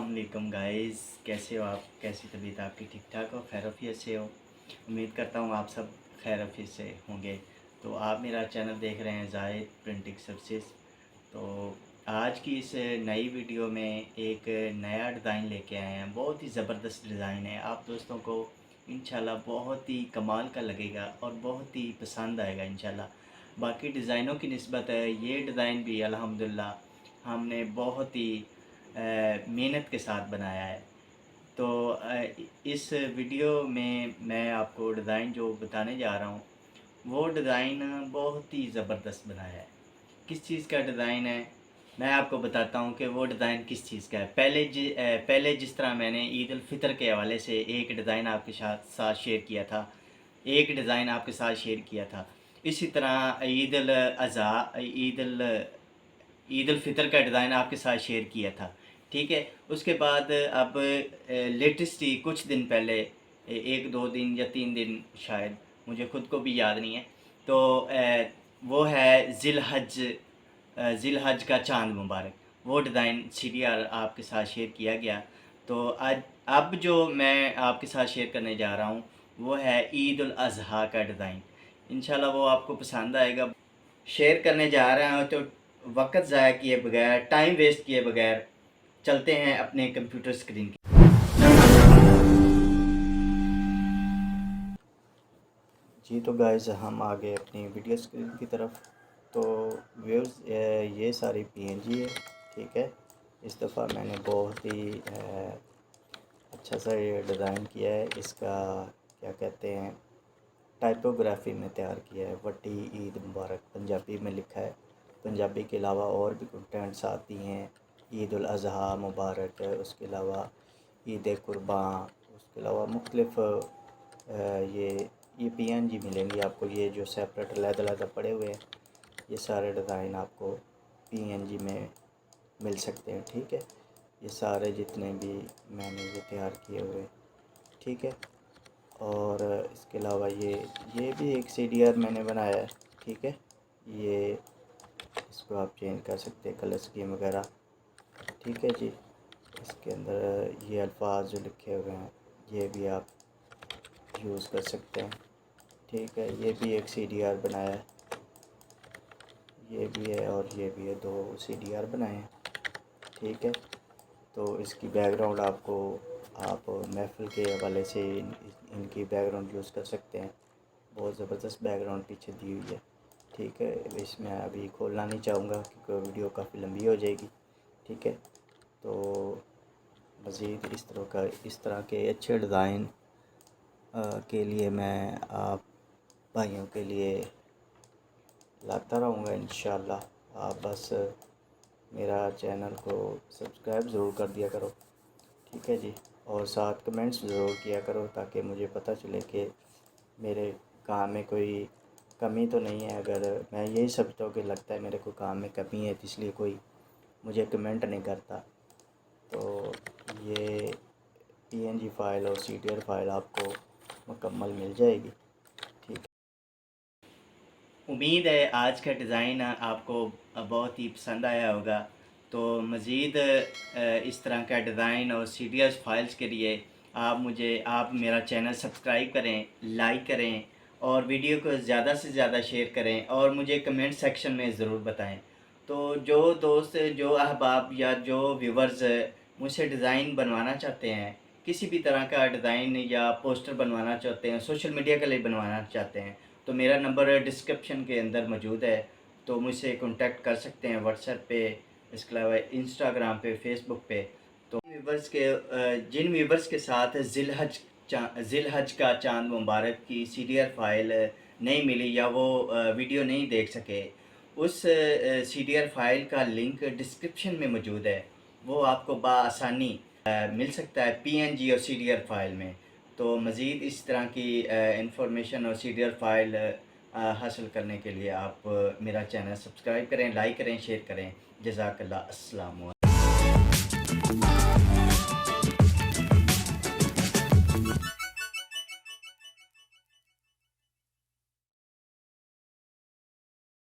अस्सलाम गाइस, कैसे हो आप? कैसी तबीयत आपकी? ठीक ठाक हो? खैरियत से हो? उम्मीद करता हूँ आप सब खैरियत से होंगे। तो आप मेरा चैनल देख रहे हैं जाहिद प्रिंटिंग सर्विसेज। तो आज की इस नई वीडियो में एक नया डिज़ाइन लेके आए हैं। बहुत ही ज़बरदस्त डिज़ाइन है, आप दोस्तों को इंशाल्लाह बहुत ही कमाल का लगेगा और बहुत ही पसंद आएगा इंशाल्लाह। बाकी डिज़ाइनों की निस्बत ये डिज़ाइन भी अल्हम्दुलिल्लाह हमने बहुत ही मेहनत के साथ बनाया है। तो इस वीडियो में मैं आपको डिज़ाइन जो बताने जा रहा हूँ वो डिज़ाइन बहुत ही ज़बरदस्त बनाया है। किस चीज़ का डिज़ाइन है मैं आपको बताता हूँ कि वो डिज़ाइन किस चीज़ का है। पहले जिस तरह मैंने ईद उल फितर के हवाले से एक डिज़ाइन आपके साथ शेयर किया था, इसी तरह ईद उल फितर का डिज़ाइन आपके साथ शेयर किया था। ठीक है, उसके बाद अब लेटेस्ट ही कुछ दिन पहले, एक दो दिन या 3 दिन शायद, मुझे ख़ुद को भी याद नहीं है, तो वो है ज़िलहज का चांद मुबारक। वो डिज़ाइन सीडीआर आपके साथ शेयर किया गया। तो आज अब जो मैं आपके साथ शेयर करने जा रहा हूँ वो है ईद उल अज़हा का डिज़ाइन। इंशाल्लाह वो आपको पसंद आएगा। शेयर करने जा रहा हूँ तो वक्त ज़ाया किए बगैर, टाइम वेस्ट किए बगैर चलते हैं अपने कंप्यूटर स्क्रीन की। जी तो गाइस हम आ गए अपनी वीडियो स्क्रीन की तरफ। तो व्यूज़ ये सारी पीएनजी है। ठीक है, इस दफ़ा मैंने बहुत ही अच्छा सा ये डिज़ाइन किया है। इसका क्या कहते हैं, टाइपोग्राफी में तैयार किया है। वट्टी ईद मुबारक पंजाबी में लिखा है। पंजाबी के अलावा और भी कंटेंट्स आती हैं, ईद उल अज़हा मुबारक है, उसके अलावा ईद कुर्बान, उसके अलावा मुख्तलिफ़ ये पीएनजी मिलेंगी आपको। ये जो सेपरेट अलग-अलग पड़े हुए हैं, ये सारे डिज़ाइन आपको पीएनजी में मिल सकते हैं। ठीक है, ये सारे जितने भी मैंने ये तैयार किए हुए, ठीक है। और इसके अलावा ये भी एक सीडीआर मैंने बनाया है। ठीक है, ये इसको आप चेंज कर सकते हैं, कलर स्कीम वगैरह। ठीक है जी, इसके अंदर ये अल्फाज जो लिखे हुए हैं ये भी आप यूज़ कर सकते हैं। ठीक है, ये भी एक सीडीआर बनाया है, ये भी है और ये भी है, 2 सीडीआर बनाए हैं। ठीक है, तो इसकी बैकग्राउंड आपको आप महफ़िल के हवाले से इनकी बैकग्राउंड यूज़ कर सकते हैं। बहुत ज़बरदस्त बैकग्राउंड पीछे दी हुई है। ठीक है, इसमें अभी खोलना नहीं चाहूँगा क्योंकि वीडियो काफ़ी लंबी हो जाएगी। ठीक है, तो मज़ीद इस तरह के अच्छे डिज़ाइन के लिए मैं आप भाइयों के लिए लाता रहूँगा इंशाल्लाह। आप बस मेरा चैनल को सब्सक्राइब ज़रूर कर दिया करो। ठीक है जी, और साथ कमेंट्स ज़रूर किया करो ताकि मुझे पता चले कि मेरे काम में कोई कमी तो नहीं है। अगर मैं यही समझता हूँ कि लगता है मेरे को काम में कमी है तो इसलिए कोई मुझे कमेंट नहीं करता। तो ये पीएनजी फ़ाइल और सीडीआर फ़ाइल आपको मुकम्मल मिल जाएगी। ठीक, उम्मीद है आज का डिज़ाइन आपको बहुत ही पसंद आया होगा। तो मज़ीद इस तरह का डिज़ाइन और सीडीएस फाइल्स के लिए आप मेरा चैनल सब्सक्राइब करें, लाइक करें और वीडियो को ज़्यादा से ज़्यादा शेयर करें और मुझे कमेंट सेक्शन में ज़रूर बताएं। तो जो दोस्त, जो अहबाब या जो व्यूवर्स मुझसे डिज़ाइन बनवाना चाहते हैं, किसी भी तरह का डिज़ाइन या पोस्टर बनवाना चाहते हैं, सोशल मीडिया के लिए बनवाना चाहते हैं, तो मेरा नंबर डिस्क्रिप्शन के अंदर मौजूद है। तो मुझसे कांटेक्ट कर सकते हैं व्हाट्सएप पे, इसके अलावा इंस्टाग्राम पे, फेसबुक पे। तो जिन व्यूवर्स के साथ ज़िलहज का चांद मुबारक की सीडीआर फाइल नहीं मिली या वो वीडियो नहीं देख सके, उस सीडीआर फाइल का लिंक डिस्क्रिप्शन में मौजूद है। वो आपको बआसानी मिल सकता है पीएनजी और सीडीआर फाइल में। तो मज़ीद इस तरह की इंफॉर्मेशन और सीडीआर फाइल हासिल करने के लिए आप मेरा चैनल सब्सक्राइब करें, लाइक करें, शेयर करें। जज़ाकल्लाह, अस्सलाम वालेकुम।